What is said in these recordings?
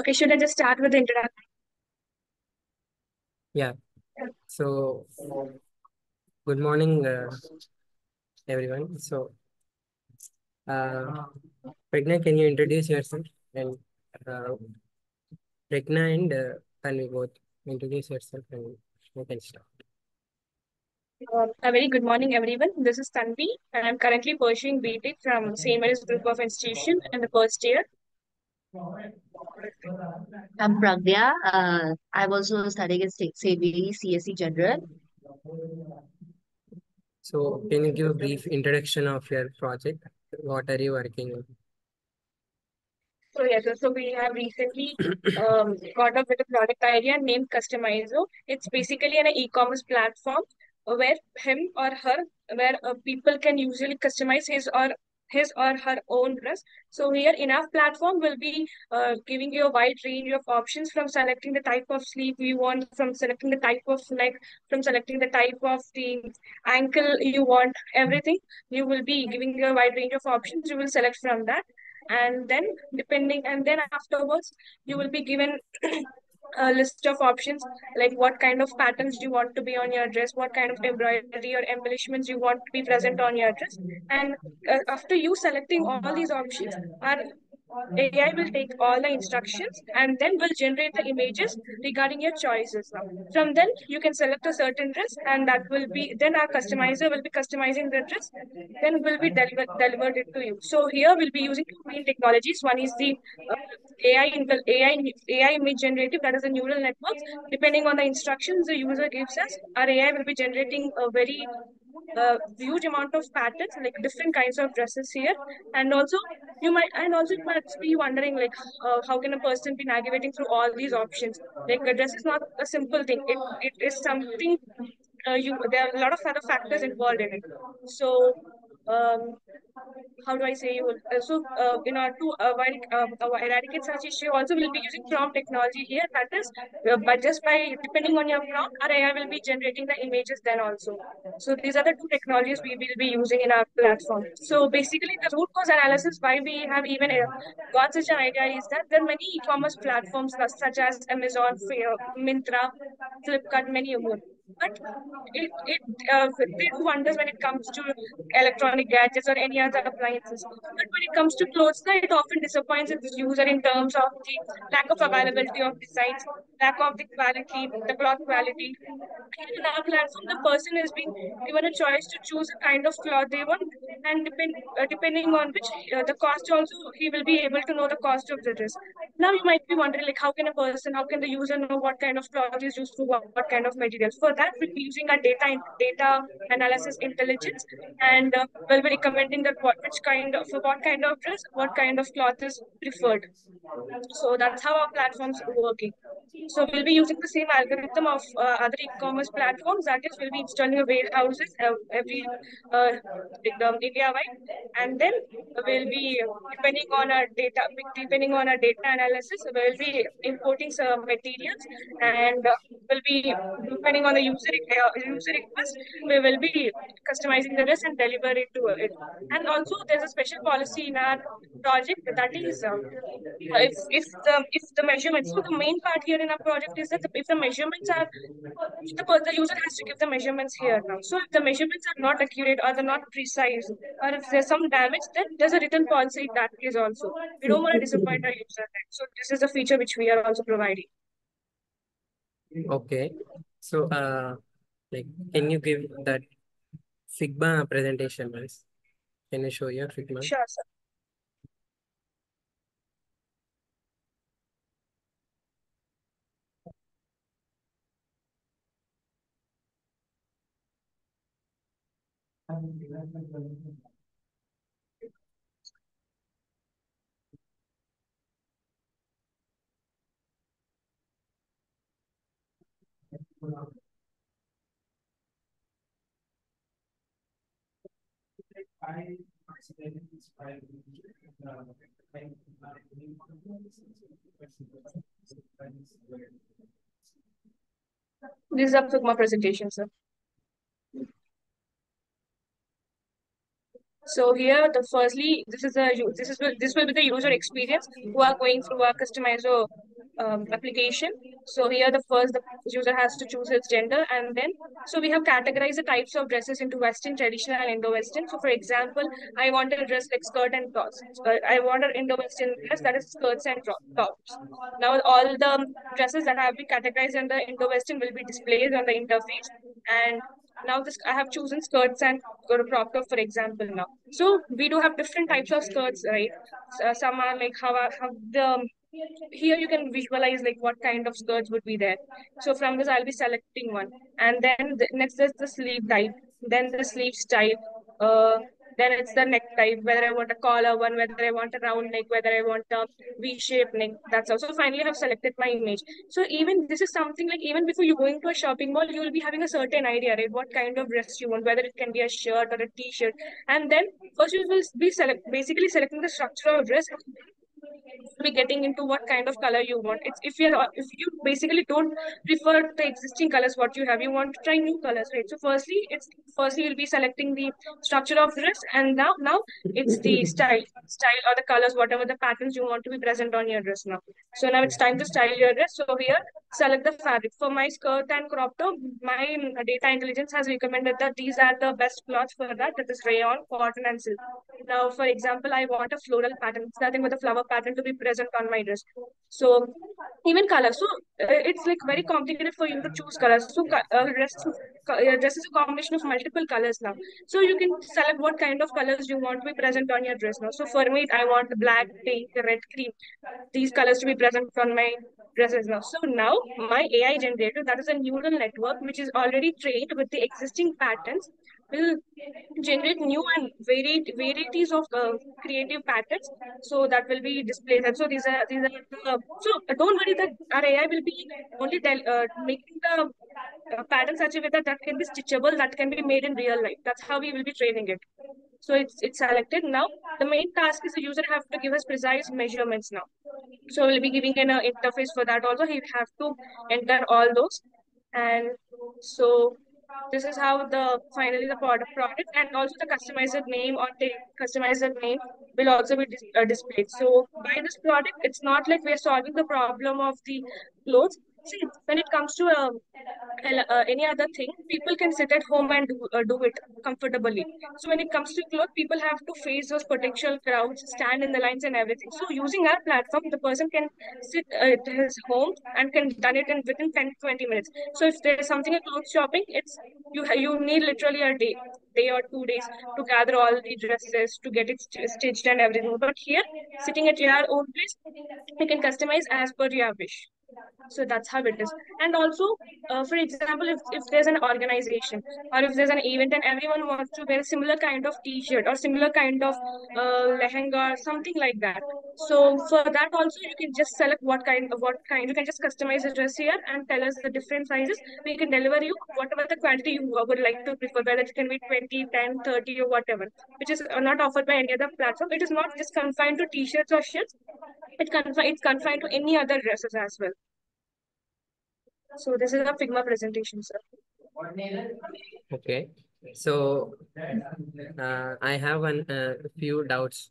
Okay, should I just start with the introduction? Yeah. So, good morning, everyone. Uh, Pragnya, can you introduce yourself? And uh, Pragnya and Tanvi both introduce yourself and you can start. A very good morning, everyone. This is Thanvi, and I'm currently pursuing B.tech from St. Mary's Group of Institution in the first year. I'm Pragnya. I'm also studying at CBE CSE General. So, can you give a brief introduction of your project? What are you working on? So yes, so we have recently got up with a product idea named Customizo. It's basically an e-commerce platform where him or her, where people can usually customize his or her own dress. So here in our platform will be giving you a wide range of options from selecting the type of sleeve you want, from selecting the type of neck, from selecting the type of the ankle you want, everything. You will be giving you a wide range of options. You will select from that, and then afterwards you will be given a list of options, like what kind of patterns do you want to be on your dress, what kind of embroidery or embellishments you want to be present on your dress. And after you selecting all these options, our AI will take all the instructions and then will generate the images regarding your choices. Now, from then you can select a certain dress, and that will be then our customizer will be customizing the dress, then will be delivered it to you. So here we'll be using two main technologies. One is the uh, AI image generative, that is the neural networks. Depending on the instructions the user gives us, our AI will be generating a very huge amount of patterns, like different kinds of dresses here. And also you might be wondering, like, how can a person be navigating through all these options? Like, a dress is not a simple thing. It is something, you there are a lot of other factors involved in it. So um, how do I say you? In order to eradicate such issue, also we'll be using prompt technology here. That is, but just by depending on your prompt, our AI will be generating the images then also. So these are the two technologies we will be using in our platform. So basically, the root cause analysis why we have even got such an idea is that there are many e-commerce platforms such as Amazon, Myntra, Flipkart, many more. But they do wonders when it comes to electronic gadgets or any other appliances. But when it comes to clothes, it often disappoints its user in terms of the lack of availability of designs, lack of the quality, the cloth quality. Here in our platform, the person is being given a choice to choose a kind of cloth they want, and depending on which the cost also, he will be able to know the cost of the dress. Now you might be wondering, like, how can the user know what kind of cloth is used for what kind of materials? For that, we'll be using our data analysis intelligence, and we'll be recommending that which kind of for what kind of dress, what kind of cloth is preferred. So that's how our platforms are working. So we'll be using the same algorithm of other e-commerce platforms. That is, we'll be installing a warehouses every India-wide, and then we'll be depending on our data analysis, we'll be importing some materials, and will be depending on the user request, we will be customizing the dress and deliver it to it. And also, there's a special policy in our project that is. If the measurements, so the main part here in our project is that if the measurements are, the user has to give the measurements here now. So if the measurements are not accurate or they're not precise, or if there's some damage, then there's a written policy in that case also. We don't want to disappoint our user. Right? So this is a feature which we are also providing. Okay. So, like, can you give that Figma presentation, please? Can you show your Figma? Sure, sir. This is a Figma presentation, sir. So here, the firstly, this will be the user experience who are going through our Customizo application. So here, the user has to choose his gender, and then so we have categorized the types of dresses into Western, traditional, and Indo-Western. So for example, I want a dress like skirt and tops. I want an Indo-Western dress that is skirts and tops. Now all the dresses that have been categorized under Indo-Western will be displayed on the interface, and now this I have chosen skirts and crop top, for example, now. So we do have different types of skirts, right? Some are like how the here you can visualize like what kind of skirts would be there. So from this I'll be selecting one, and then next is the sleeve type, then the sleeve style, uh then it's the neck type, whether I want a collar one, whether I want a round neck, whether I want a v-shaped neck. That's also finally I have selected my image. So even this is something like even before you go into a shopping mall, you will be having a certain idea, right? What kind of dress you want, whether it can be a shirt or a t-shirt. And then first you will be basically selecting the structure of dress, be getting into what kind of color you want. It's if you basically don't prefer the existing colors what you have, you want to try new colors, right? So firstly you'll be selecting the structure of dress, and now it's the style or the colors, whatever the patterns you want to be present on your dress now. So now it's time to style your dress. So here select the fabric. For my skirt and crop top, my data intelligence has recommended that these are the best cloths for that. That is rayon, cotton, and silk. Now, for example, I want a floral pattern. It's nothing but a flower pattern to be present on my dress. So even color. So it's like very complicated for you to choose colors. So dress is a combination of multiple colors now. So you can select what kind of colors you want to be present on your dress now. So for me, I want black, pink, red, cream. These colors to be present on my dresses now. So now my AI generator, that is a neural network which is already trained with the existing patterns, will generate new and varieties of creative patterns. So that will be displayed. And so these are don't worry that our AI will be only making the pattern such a way that can be stitchable, that can be made in real life. That's how we will be training it. So it's selected now. The main task is the user have to give us precise measurements now. So we'll be giving an interface for that also. He have to enter all those. And so this is how the finally the product and also the customized name or the customized name will also be displayed. So by this product, it's not like we're solving the problem of the clothes. See, when it comes to any other thing, people can sit at home and do it comfortably. So when it comes to clothes, people have to face those potential crowds, stand in the lines and everything. So using our platform, the person can sit at his home and can done it in within 10 to 20 minutes. So if there's something at clothes shopping, it's you need literally a day or 2 days to gather all the dresses to get it stitched and everything. But here, sitting at your own place, you can customize as per your wish. So that's how it is. And also, for example, if there's an organization or if there's an event and everyone wants to wear a similar kind of t-shirt or similar kind of lehenga or something like that. So for that also, you can just select what kind. You can just customize the dress here and tell us the different sizes. We can deliver you whatever the quantity you would like to prefer, whether it can be 20, 10, 30 or whatever, which is not offered by any other platform. It is not just confined to t-shirts or shirts. It's confined to any other dresses as well. So this is a Figma presentation, sir. Okay. So I have a few doubts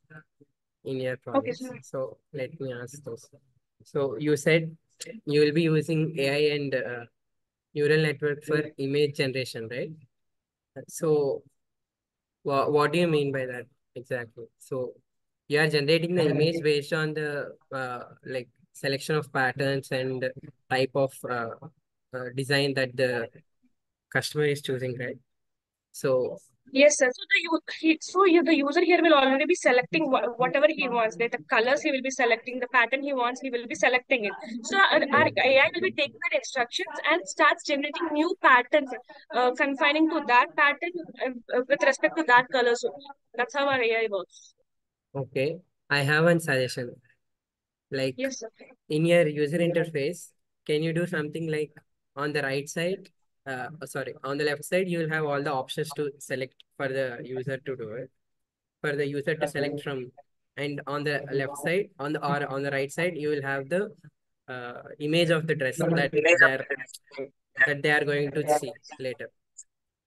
in your Okay, projects. sir. So let me ask those. So you said you will be using AI and neural network for image generation, right? So what do you mean by that exactly? So you are generating the image based on the like selection of patterns and type of design that the customer is choosing, right? So Yes, sir. So the user here will already be selecting whatever he wants. The colors he will be selecting, the pattern he wants, he will be selecting it. So our AI will be taking that instructions and starts generating new patterns, confining to that pattern with respect to that colors only. That's how our AI works. okay, I have one suggestion. Like Yes, sir. in your user interface, can you do something like on the right side? Sorry, on the left side, you will have all the options to select for the user to do it. For the user to select from, and on the left side, on the right side, you will have the image of the dress that they are going to see later.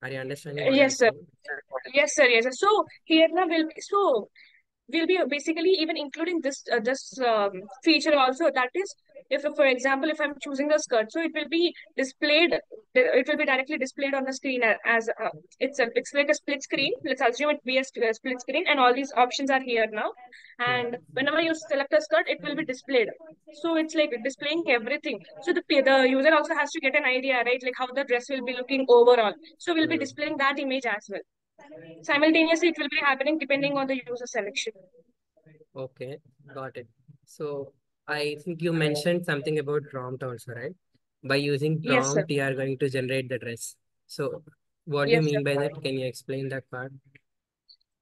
Are you understanding what I'm Yes, sir. saying? Yes, sir. Yes, sir. So here now we'll be basically even including this feature also. That is, if for example, if I'm choosing the skirt, so it will be displayed. It will be directly displayed on the screen as it's like a split screen. Let's assume it be a split screen, and all these options are here now. And Hmm. whenever you select a skirt, it will be displayed. So it's like displaying everything. So the user also has to get an idea, right? Like how the dress will be looking overall. So we'll be Hmm. displaying that image as well. Simultaneously, it will be happening depending on the user selection. Okay, got it. So I think you mentioned something about prompt also, right? By using Yes, sir. prompt, you are going to generate the dress. So what do you Yes, sir. mean by that? Can you explain that part?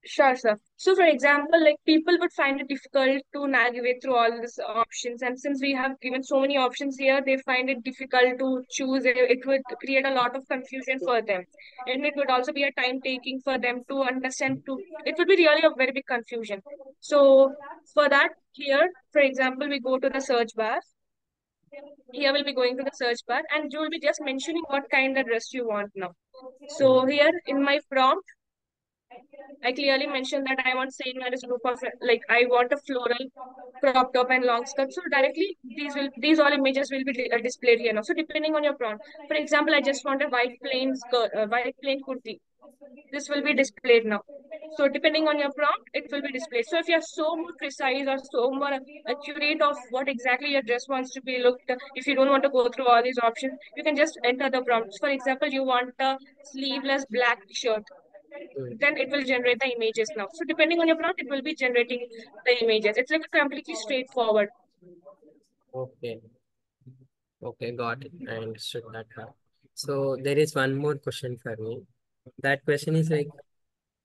Sure, sir. So, for example, like people would find it difficult to navigate through all these options, and since we have given so many options here, they find it difficult to choose. It would create a lot of confusion for them, and it would also be a time taking for them to understand. It would be really a very big confusion. So, for that, here, for example, we go to the search bar. Here we'll be going to the search bar, and you will be just mentioning what kind of dress you want now. So Hmm. here in my prompt, I clearly mentioned that I want Saint Mary's group of like I want a floral crop top and long skirt. So directly these all images will be displayed here now. So depending on your prompt, for example, I just want a white plain skirt, white plain kurti. This will be displayed now. So depending on your prompt, it will be displayed. So if you are so more precise or so more accurate of what exactly your dress wants to be looked, if you don't want to go through all these options, you can just enter the prompts. For example, you want a sleeveless black shirt, Hmm. then it will generate the images now. So depending on your prompt, it will be generating the images. It's like a completely straightforward. Okay. Okay, got it. I understood that part. So there is one more question for me. That question is like,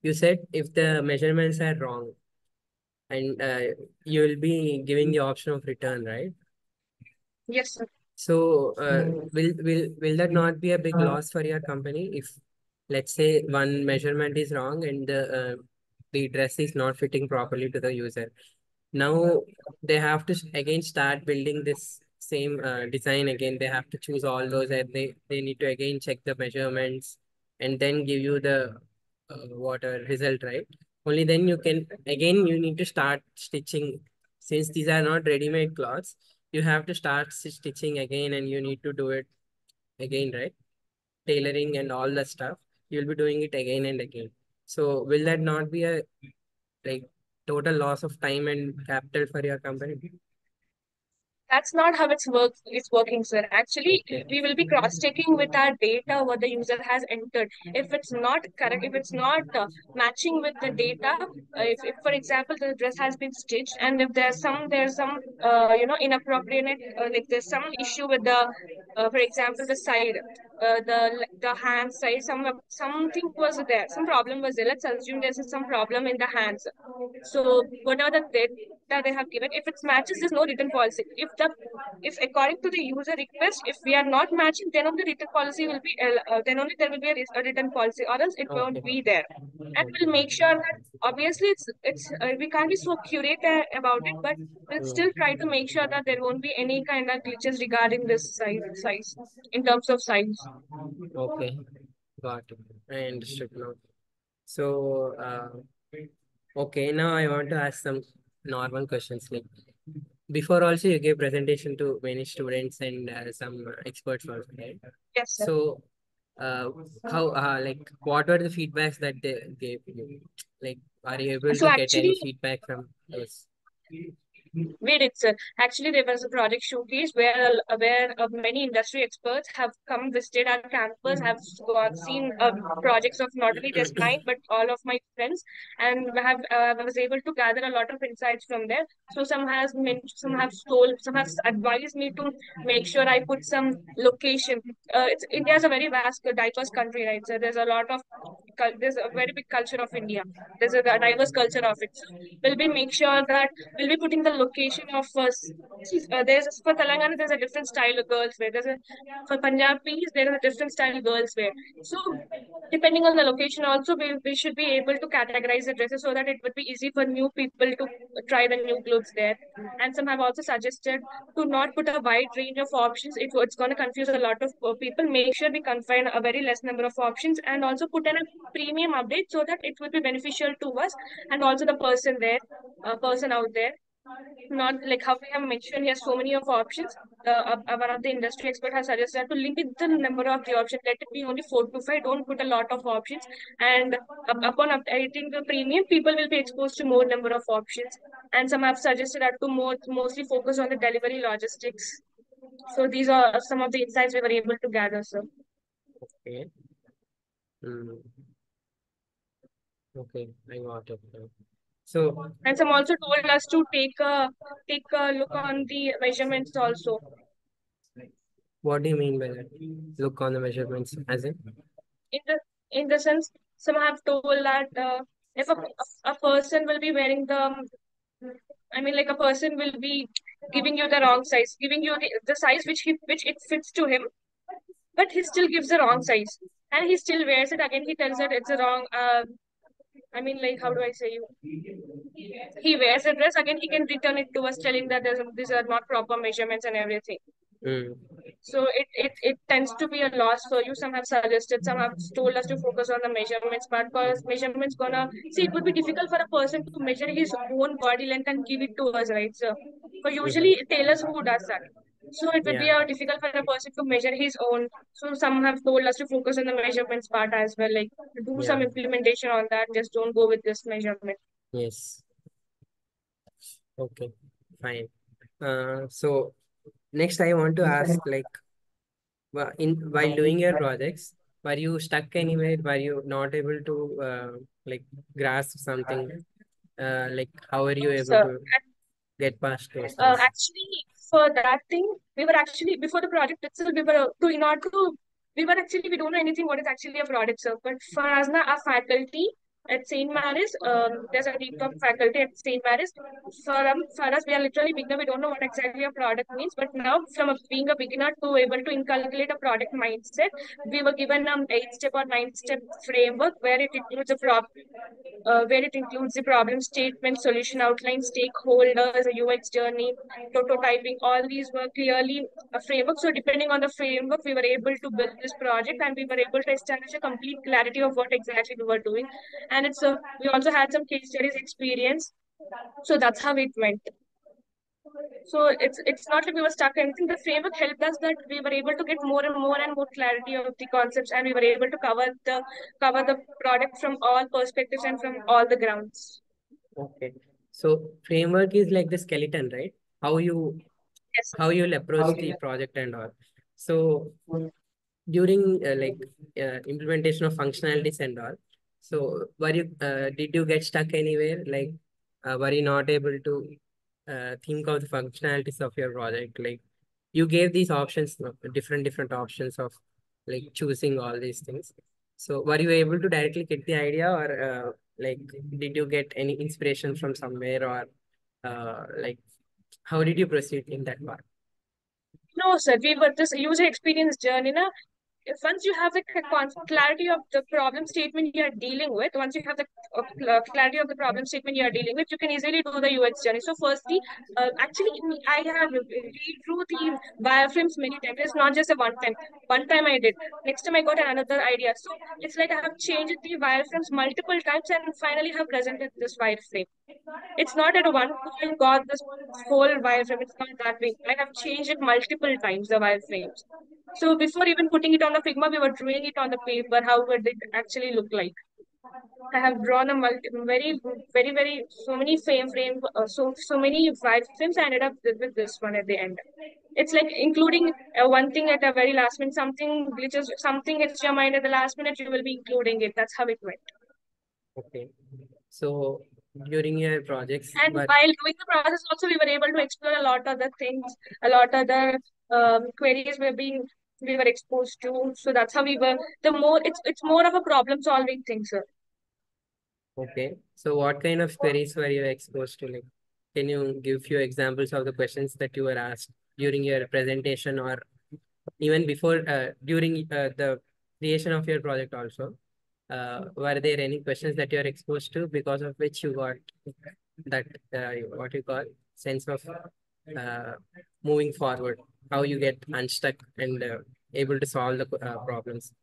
you said if the measurements are wrong and you will be giving the option of return, right? Yes, sir. So, will that not be a big loss for your company if, let's say, one measurement is wrong and the dress is not fitting properly to the user? Now they have to again start building this same design again. They have to choose all those, and they need to again check the measurements and then give you the what a result, right? Only then you can again you need to start stitching. Since these are not ready-made cloths, you have to start stitching again, and you need to do it again, right? Tailoring and all that stuff. You'll be doing it again and again. So will that not be a like total loss of time and capital for your company? That's not how it's working, sir. Actually, Okay. we will be cross-checking with our data what the user has entered. If it's not correct, if it's not matching with the data, if for example the dress has been stitched, and if there's some inappropriate like there's some issue with the for example the side, the hand side, something was there, some problem was there. Let's assume there's some problem in the hands. So whatever the data they have given, if it matches, there's no written policy. If according to the user request, if we are not matching, then only written policy will be then only there will be a written policy, or else it won't Okay. be there. And we'll make sure that obviously it's we can't be so accurate about it, but we'll still try to make sure that there won't be any kind of glitches regarding this size in terms of size. Okay. Got it. I understood now. So, okay, now I want to ask some normal questions. Like before, also you gave presentation to many students and some experts also, right? Yes, sir. So, uh, how like what were the feedbacks that they gave you? Like, are you able So to get any actually, feedback from those? we did, sir. Actually, there was a project showcase where many industry experts have come visited our campus, have seen projects of not only just mine but all of my friends, and have I was able to gather a lot of insights from there. So some have advised me to make sure I put some location. It's India is a very vast, diverse country, right? So there's a very big culture of India. There's a diverse culture of it. So we'll be make sure that we'll be putting the location of there's for Telangana there's a different style of girls wear. For Punjabis there is a different style girls wear. So depending on the location also we should be able to categorize the dresses so that it would be easy for new people to try the new clothes there. And some have also suggested to not put a wide range of options. It's going to confuse a lot of people. Make sure we confine a very less number of options and also put in a premium update so that it will be beneficial to us and also the person out there. Not like how we have mentioned here, so many of options. One of the industry expert has suggested to limit the number of the options. Let it be only 4 to 5. Don't put a lot of options. And upon updating the premium, people will be exposed to more number of options. And some have suggested that to mostly focus on the delivery logistics. So these are some of the insights we were able to gather, sir. Okay. Mm, okay, I got it. So, And some also told us to take a look on the measurements also. what do you mean by that? Look on the measurements, as in? In the sense, some have told that if a person will be wearing I mean, like a person will be giving you the wrong size, giving you the size which it fits to him, but he still gives the wrong size, and he still wears it again. He tells that it's a wrong. I mean, like how do I say you? He wears a dress again. He can return it to us, telling that these are not proper measurements and everything. Mm, So it tends to be a loss for you. Some have suggested, some have told us to focus on the measurements part because measurements gonna see it would be difficult for a person to measure his own body length and give it to us, right? So for mm-hmm. usually tailors who does that. So it would be Yeah, difficult for a person to measure his own. So some have told us to focus on the measurements part as well, like do yeah, some implementation on that. Just don't go with this measurement. yes. Okay, fine. So next I want to ask, like, while doing your projects, were you stuck anywhere? Were you not able to like grasp something? Like, how are you able So to get past those things? actually, for that thing, we were actually before the project itself, we were to in order to we were actually we don't know anything what is actually a product, sir. But for us, now our faculty at Saint Mary's, there's a deep top faculty at Saint Mary's. For us, we are literally beginner. We don't know what exactly a product means. But now, being a beginner to able to inculcate a product mindset, we were given 8 step or 9 step framework where it includes the problem statement, solution outline, stakeholders, a UX journey, prototyping. All these were clearly a framework. So depending on the framework, we were able to build this project and we were able to establish a complete clarity of what exactly we were doing. And we also had some case studies experience. So that's how it went. So it's not like we were stuck or anything. The framework helped us that we were able to get more and more clarity of the concepts, and we were able to cover the product from all perspectives and from all the grounds. Okay. So framework is like the skeleton, right? How you Yes. how you'll approach the project and all. So during implementation of functionalities and all, so did you get stuck anywhere? Like, were you not able to think of the functionalities of your project? Like, you gave these options, no, different options of like choosing all these things. So were you able to directly get the idea, or like, did you get any inspiration from somewhere, or like, how did you proceed in that part? No, sir. We were this user experience journey. Na, if once you have the clarity of the problem statement you are dealing with, once you have the clarity of the problem statement you are dealing with, you can easily do the UX journey. So, firstly, actually, I have read through the wireframes many times. It's not just a one time. One time I did. Next time I got another idea. So, it's like I have changed the wireframes multiple times and finally have presented this wireframe. It's not at one point got this whole wireframe. It's not that way. I have changed it multiple times, the wireframes. So before even putting it on the Figma, we were drawing it on the paper. How would it actually look like? I have drawn a very so many so many wireframes. I ended up with this one at the end. It's like including one thing at the very last minute, something glitches, something hits your mind at the last minute, you will be including it. That's how it went. Okay. So during your projects, And but while doing the process, also we were able to explore a lot other things, a lot other queries we were exposed to. So that's how we were. It's more of a problem solving thing, sir. okay. So what kind of queries were you exposed to? Like, Can you give few examples of the questions that you were asked during your presentation or even before during the creation of your project also? Were there any questions that you are exposed to because of which you got that what you call sense of uh, moving forward, how you get unstuck and able to solve the problems?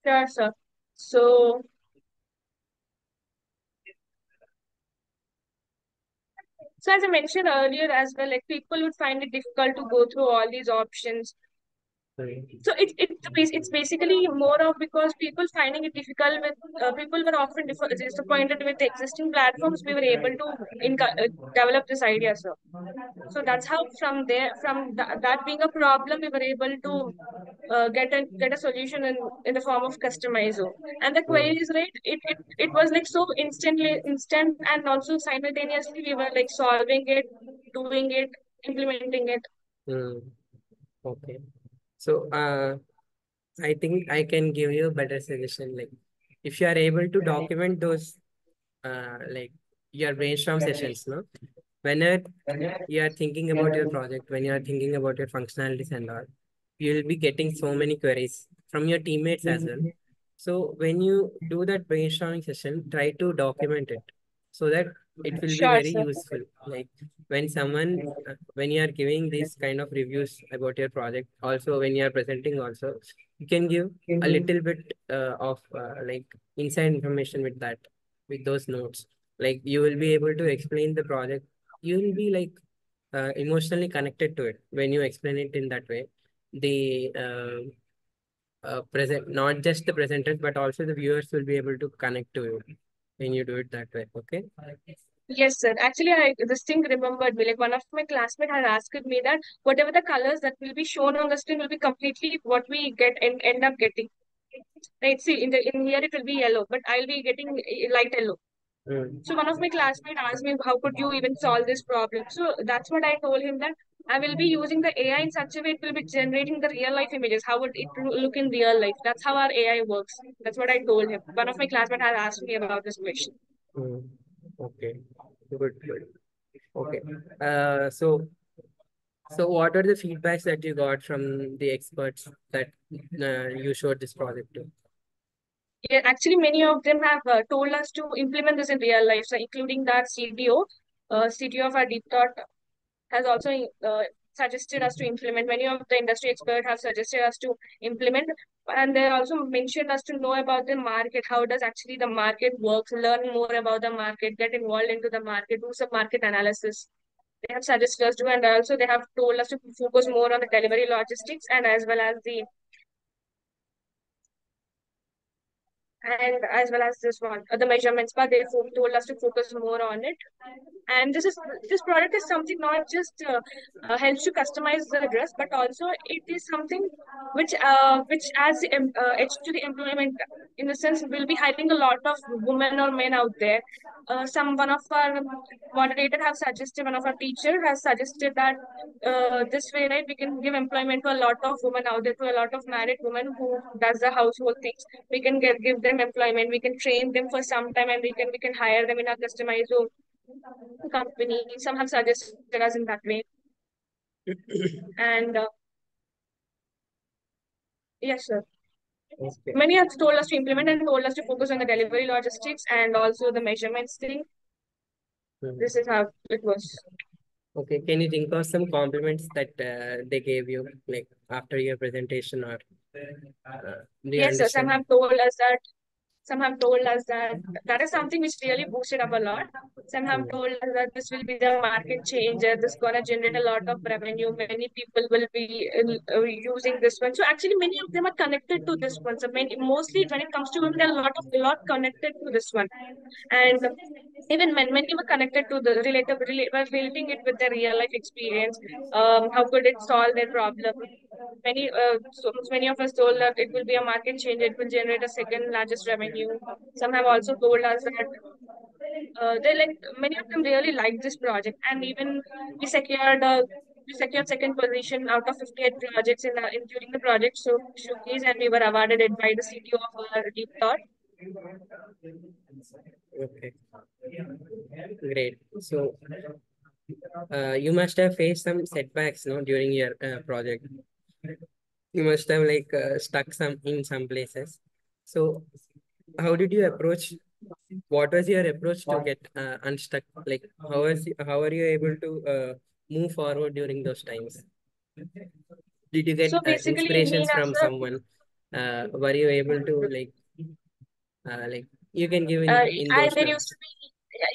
Sure, sir. So, so as I mentioned earlier as well, like people would find it difficult to go through all these options. So it's basically more of because people finding it difficult with people were often disappointed with the existing platforms. We were able to develop this idea, sir. So that's how from there, from that being a problem, we were able to get a solution in the form of customizo. And the Mm, queries, right? It was like so instant, and also simultaneously we were like solving it, doing it, implementing it. mm, okay. So I think I can give you a better suggestion. Like if you are able to document those like your brainstorm sessions, no? Whenever you are thinking about your project, when you are thinking about your functionalities and all, you will be getting so many queries from your teammates as well. So when you do that brainstorming session, try to document it so that it will be Sure, very sir. useful. Like when someone, when you are giving these kind of reviews about your project, also when you are presenting, also you can give a little bit of like inside information with that, with those notes. Like you will be able to explain the project. You will be like emotionally connected to it when you explain it in that way. The present, not just the presenters, but also the viewers will be able to connect to you when you do it that way. Okay. Yes, sir. Actually, I this thing remembered me. Like one of my classmates had asked me that whatever the colors that will be shown on the screen will be completely what we get and end up getting. Right. See, in here it will be yellow, but I'll be getting light yellow. Mm, So one of my classmates asked me, how could you even solve this problem? So that's what I told him, that I will be using the AI in such a way it will be generating the real life images. How would it look in real life? That's how our AI works. That's what I told him. One of my classmates had asked me about this question. mm. Okay. Good. Good. Okay. So what are the feedbacks that you got from the experts that you showed this project to? Yeah, actually, many of them have told us to implement this in real life. So, including that CTO, CTO of our deep thought has also suggested us to implement. Many of the industry experts have suggested us to implement, and they also mentioned us to know about the market. How does actually the market works? Learn more about the market. Get involved into the market. Do some market analysis. They have suggested us to, and also they have told us to focus more on the delivery logistics and as well as this one, the measurements, but they told us to focus more on it. And this product is something not just helps to customize the dress, but also it is something which adds edge to the employment. In the sense, we'll be hiring a lot of women or men out there. Some one of our moderator have suggested, one of our teacher has suggested that this way, right, we can give employment to a lot of women out there, to a lot of married women who does the household things. We can give them employment. We can train them for some time, and we can hire them in our customized company. Some have suggested us in that way. And yes, sir. Okay. Many have told us to implement and told us to focus on the delivery logistics and also the measurements thing. Mm. This is how it was. Okay. Can you think of some compliments that they gave you, like after your presentation, or do you Yes, sir. understand? Some have told us that that is something which really boosted up a lot. Some have Mm, told us that this will be the market changer. This gonna generate a lot of revenue. Many people will be using this one. So actually, many of them are connected to this one. So mostly when it comes to women, there are a lot connected to this one. And even many were connected to the were relating it with their real life experience. How could it solve their problem? So many of us told that it will be a market change. It will generate a second largest revenue. Some have also told us that they like many of them really liked this project, and even we secured uh, we secured second position out of 58 projects in during the project showcase, and we were awarded it by the CTO of our deep thought. Okay, great. So, you must have faced some setbacks, no, during your project. You must have like stuck some in some places. So, how did you approach? What was your approach to get unstuck? Like, how are you able to move forward during those times? Did you get So basically, me inspirations as from someone? Were you able to like you can give in I those there used terms? to be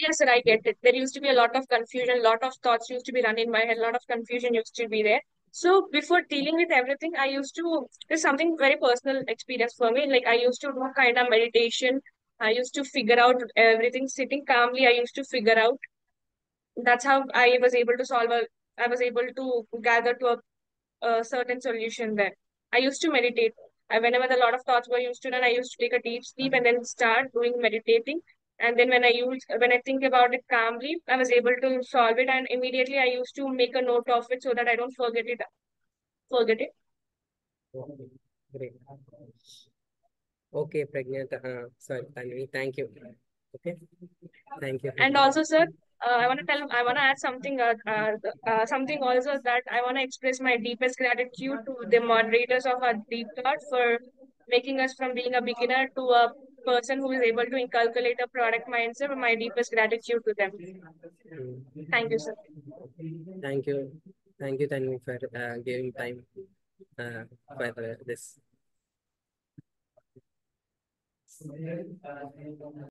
yes, sir, I get it. There used to be a lot of confusion, lot of thoughts used to be running in my head, a lot of confusion used to be there. So before dealing with everything, I used to there's something very personal experience for me. Like I used to do kind of meditation. I used to figure out everything sitting calmly. I used to figure out. That's how I was able to solve a. I was able to gather to a certain solution there. I used to meditate. Whenever a lot of thoughts were used to run, I used to take a deep sleep and then start doing meditating. And then when I think about it calmly, I was able to solve it. And immediately I used to make a note of it so that I don't forget it. Okay, great. Okay, Pragnya, sorry, Tanvi, thank you. Okay, thank you. And also, sir, I want to add something, something also that I want to express my deepest gratitude to the moderators of our deep thought for making us from being a beginner to a person who is able to inculcate a product mindset. My deepest gratitude to them. Thank you, sir. Thank you. Thank you, Tanvi, for giving time for this.